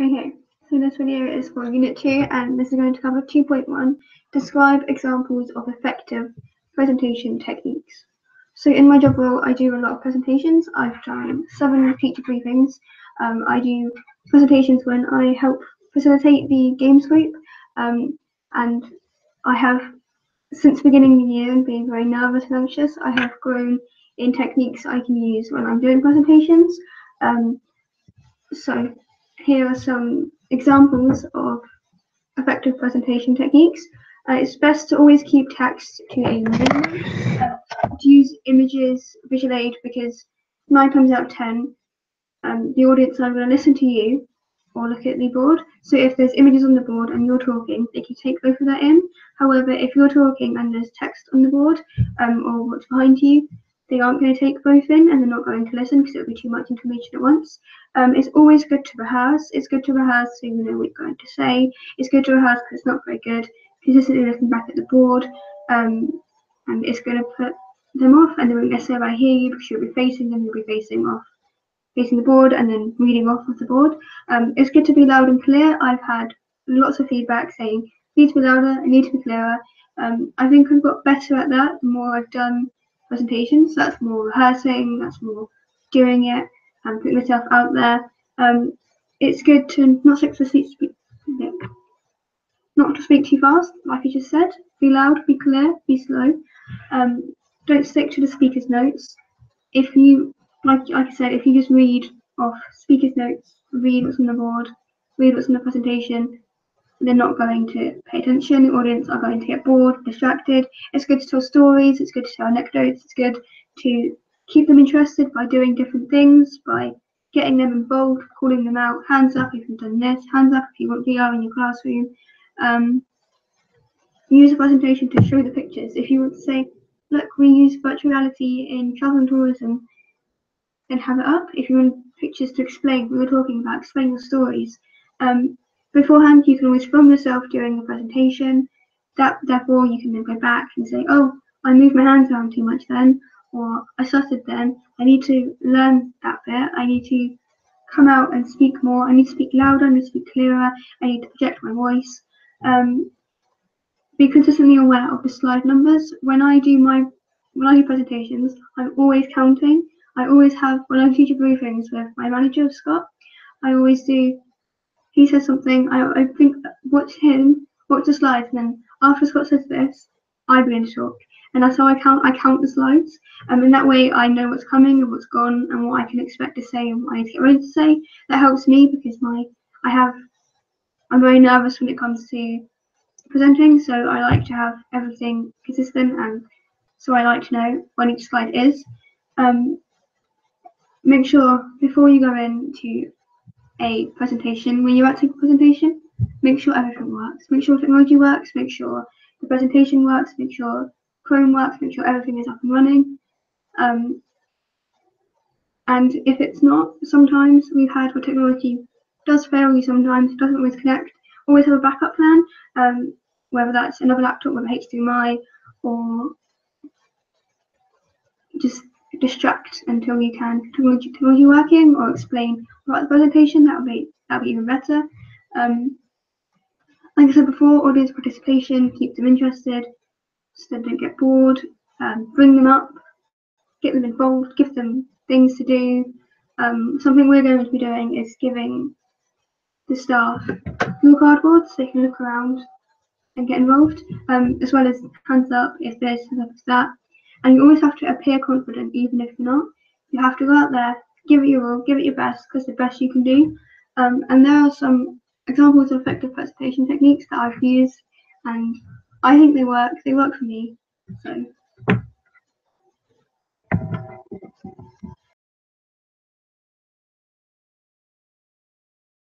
Okay, so this video is for Unit 2 and this is going to cover 2.1, describe examples of effective presentation techniques. So in my job role, I do a lot of presentations. I've done 7 teacher briefings. I do presentations when I help facilitate the games group, and I have, since beginning of the year and being very nervous and anxious, I have grown in techniques I can use when I'm doing presentations. So here are some examples of effective presentation techniques. It's best to always keep text to a minimum, to use images, visual aid, because 9 times out of 10, the audience are going to listen to you or look at the board. So if there's images on the board and you're talking, they can take both of that in. However, if you're talking and there's text on the board, or what's behind you, they aren't going to take both in and they're not going to listen because it will be too much information at once. It's always good to rehearse. It's good to rehearse so you know what you're going to say. It's good to rehearse because it's not very good consistently looking back at the board, and it's going to put them off and they won't necessarily hear you because you'll be facing them, you'll be facing the board and then reading off of the board. It's good to be loud and clear. I've had lots of feedback saying, need to be louder, I need to be clearer. I think I've got better at that the more I've done presentations. That's more rehearsing, that's more doing it and putting myself out there. It's good to not to speak too fast, like I just said. Be loud, be clear, be slow. Don't stick to the speaker's notes. If you, like I said, if you just read off speaker's notes, read what's on the board, read what's in the presentation, they're not going to pay attention. The audience are going to get bored, distracted. It's good to tell stories, it's good to tell anecdotes, it's good to keep them interested by doing different things, by getting them involved, calling them out, hands up if you've done this, hands up if you want VR in your classroom. Use a presentation to show the pictures. If you want to say, look, we use virtual reality in travel and tourism, then have it up. If you want pictures to explain what we're talking about, explain your stories. Beforehand, you can always film yourself during the presentation. Therefore, you can then go back and say, oh, I moved my hands around too much then, or I stuttered then. I need to learn that bit. I need to come out and speak more. I need to speak louder. I need to speak clearer. I need to project my voice. Be consistently aware of the slide numbers. When I do presentations, I'm always counting. I always have, when I do teacher briefings with my manager, Scott, I always do, he says something, I think, watch the slides, and then after Scott says this, I begin to talk. And that's how I count the slides. And that way I know what's coming and what's gone and what I can expect to say and what I need to get ready to say. That helps me because I'm very nervous when it comes to presenting, so I like to have everything consistent, and so I like to know when each slide is. Make sure before you go into a presentation, when you're actually a presentation, make sure everything works. Make sure technology works, make sure the presentation works, make sure Chrome works, make sure everything is up and running. And if it's not, sometimes we've had where technology does fail you sometimes, it doesn't always connect. Always have a backup plan, whether that's another laptop with HDMI or just distract until you can technology working, or explain about the presentation. That would be even better. Like I said before, audience participation, keep them interested so they don't get bored. Bring them up, get them involved, give them things to do. Something we're going to be doing is giving the staff little cardboards so they can look around and get involved, as well as hands up if this, hands up if that. And you always have to appear confident, even if you're not. You have to go out there, give it your all, give it your best, because the best you can do. And there are some examples of effective presentation techniques that I've used, and I think they work. They work for me. So